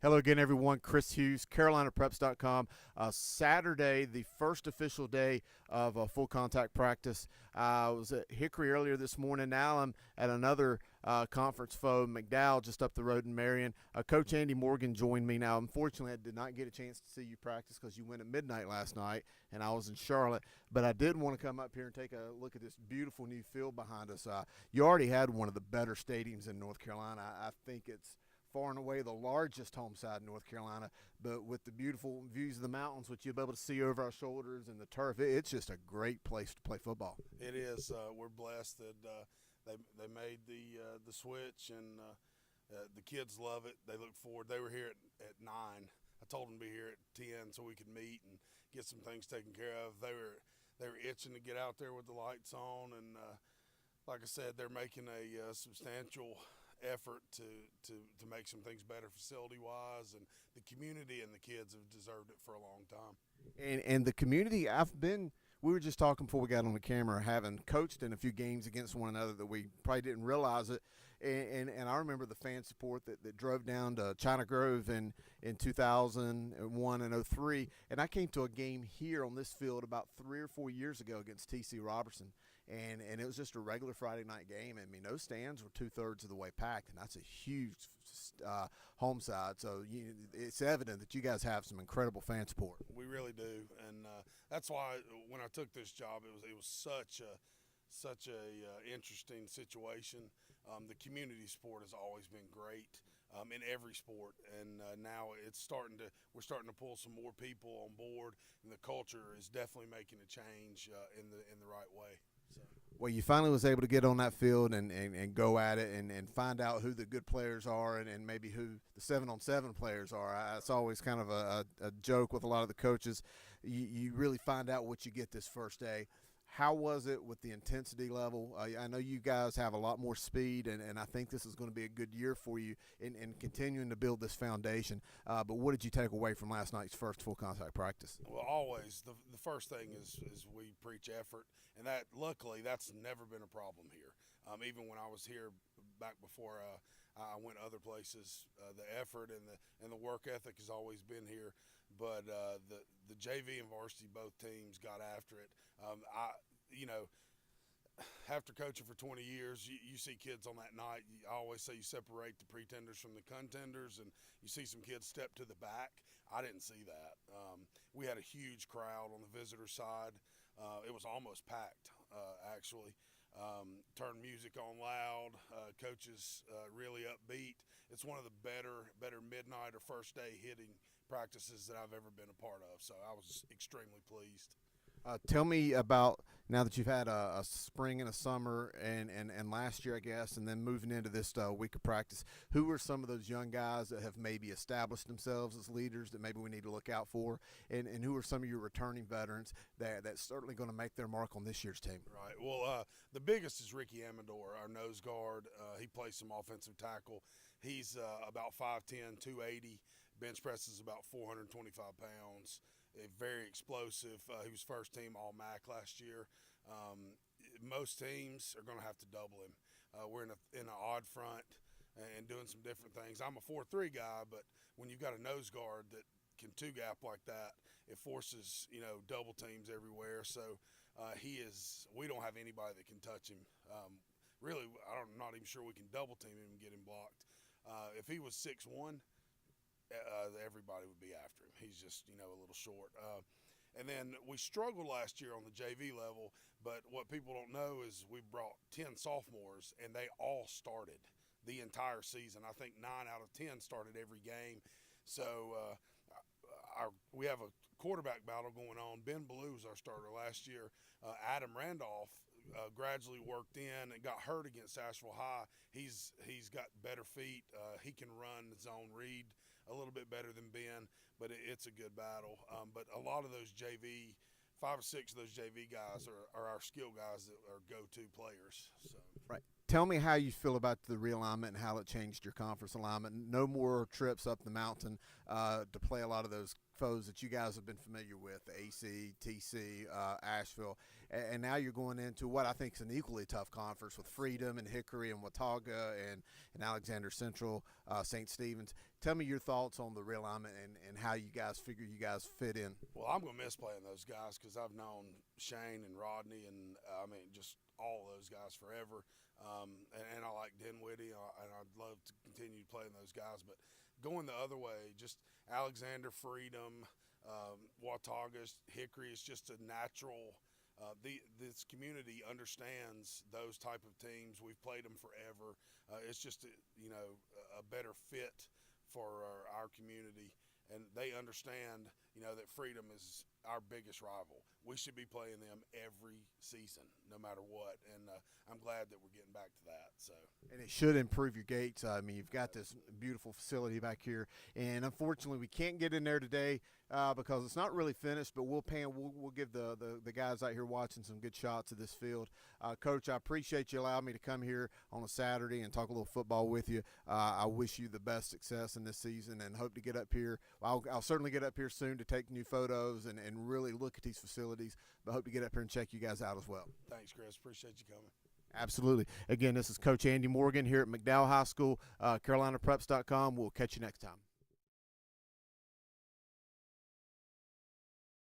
Hello again, everyone. Chris Hughes, CarolinaPreps.com. Saturday, the first official day of full contact practice. I was at Hickory earlier this morning. Now I'm at another conference foe, McDowell, just up the road in Marion. Coach Andy Morgan joined me. Now, unfortunately, I did not get a chance to see you practice because you went at midnight last night, and I was in Charlotte. But I did want to come up here and take a look at this beautiful new field behind us. You already had one of the better stadiums in North Carolina. I think it's far and away the largest home side in North Carolina, but with the beautiful views of the mountains, which you'll be able to see over our shoulders, and the turf, it's just a great place to play football. It is. We're blessed that they made the switch, and the kids love it. They look forward. They were here at 9. I told them to be here at 10 so we could meet and get some things taken care of. They were itching to get out there with the lights on, and like I said, they're making a substantial effort to make some things better facility wise, and the community and the kids have deserved it for a long time. And the community, we were just talking before we got on the camera, having coached in a few games against one another that we probably didn't realize it. And I remember the fan support that drove down to China Grove in 2001 and 03. And I came to a game here on this field about 3 or 4 years ago against T.C. Robertson. And it was just a regular Friday night game. I mean, those stands were 2/3 of the way packed, and that's a huge home side. So it's evident that you guys have some incredible fan support. We really do, and that's why when I took this job, it was such a interesting situation. The community support has always been great in every sport, and now we're starting to pull some more people on board, and the culture is definitely making a change in the right way. So. Well, you finally was able to get on that field and go at it and find out who the good players are and maybe who the 7-on-7 players are. It's always kind of a joke with a lot of the coaches. You really find out what you get this first day. How was it with the intensity level? I know you guys have a lot more speed, and I think this is going to be a good year for you in continuing to build this foundation. But what did you take away from last night's first full contact practice? Well, always the first thing is we preach effort, and that luckily that's never been a problem here. Even when I was here back before I went other places, the effort and the work ethic has always been here. But the JV and varsity, both teams got after it. After coaching for 20 years, you see kids on that night. I always say you separate the pretenders from the contenders, and you see some kids step to the back. I didn't see that. We had a huge crowd on the visitor side. It was almost packed, actually. Turned music on loud. Coaches really upbeat. It's one of the better midnight or first day hitting practices that I've ever been a part of. So I was extremely pleased. Tell me about, now that you've had a spring and a summer and last year, I guess, and then moving into this week of practice, who are some of those young guys that have maybe established themselves as leaders that maybe we need to look out for? And who are some of your returning veterans that's certainly going to make their mark on this year's team? Right. Well, the biggest is Ricky Amador, our nose guard. He plays some offensive tackle. He's about 5'10", 280. Bench presses about 425 pounds. Very explosive. He was first team All-MAC last year. Most teams are going to have to double him. We're in an odd front and doing some different things. I'm a 4-3 guy, but when you've got a nose guard that can two-gap like that, it forces double teams everywhere. So we don't have anybody that can touch him. Really, I'm not even sure we can double team him and get him blocked. If he was 6'1", everybody would be after him. He's just a little short. And then we struggled last year on the JV level, but what people don't know is we brought 10 sophomores, and they all started the entire season. I think 9 out of 10 started every game. So we have a quarterback battle going on. Ben Ballou was our starter last year. Adam Randolph gradually worked in and got hurt against Asheville High. He's got better feet. He can run zone read a little bit better than Ben, but it's a good battle. But a lot of those JV, 5 or 6 of those JV guys are our skill guys that are go-to players. So. Right. Tell me how you feel about the realignment and how it changed your conference alignment. No more trips up the mountain to play a lot of those foes that you guys have been familiar with, the AC, TC, Asheville, and now you're going into what I think is an equally tough conference with Freedom and Hickory and Watauga and Alexander Central, St. Stephen's. Tell me your thoughts on the realignment and how you guys figure you guys fit in. Well, I'm going to miss playing those guys because I've known Shane and Rodney and, just all those guys forever. And I like Dinwiddie, and I'd love to continue playing those guys. But going the other way, just Alexander, Freedom, Watauga, Hickory is just a natural. This community understands those type of teams. We've played them forever. It's just a better fit for our community, and they understand that Freedom is our biggest rival. We should be playing them every season, no matter what, and I'm glad that we're getting back to that. So, and it should improve your gates. I mean, you've got this beautiful facility back here, and unfortunately, we can't get in there today because it's not really finished. But we'll give the guys out here watching some good shots of this field. Coach, I appreciate you allowing me to come here on a Saturday and talk a little football with you. I wish you the best success in this season, and hope to get up here. I'll certainly get up here soon to take new photos and really look at these facilities. But hope to get up here and check you guys out as well. Thanks, Chris. Appreciate you coming. Absolutely. Again, this is Coach Andy Morgan here at McDowell High School, CarolinaPreps.com. We'll catch you next time.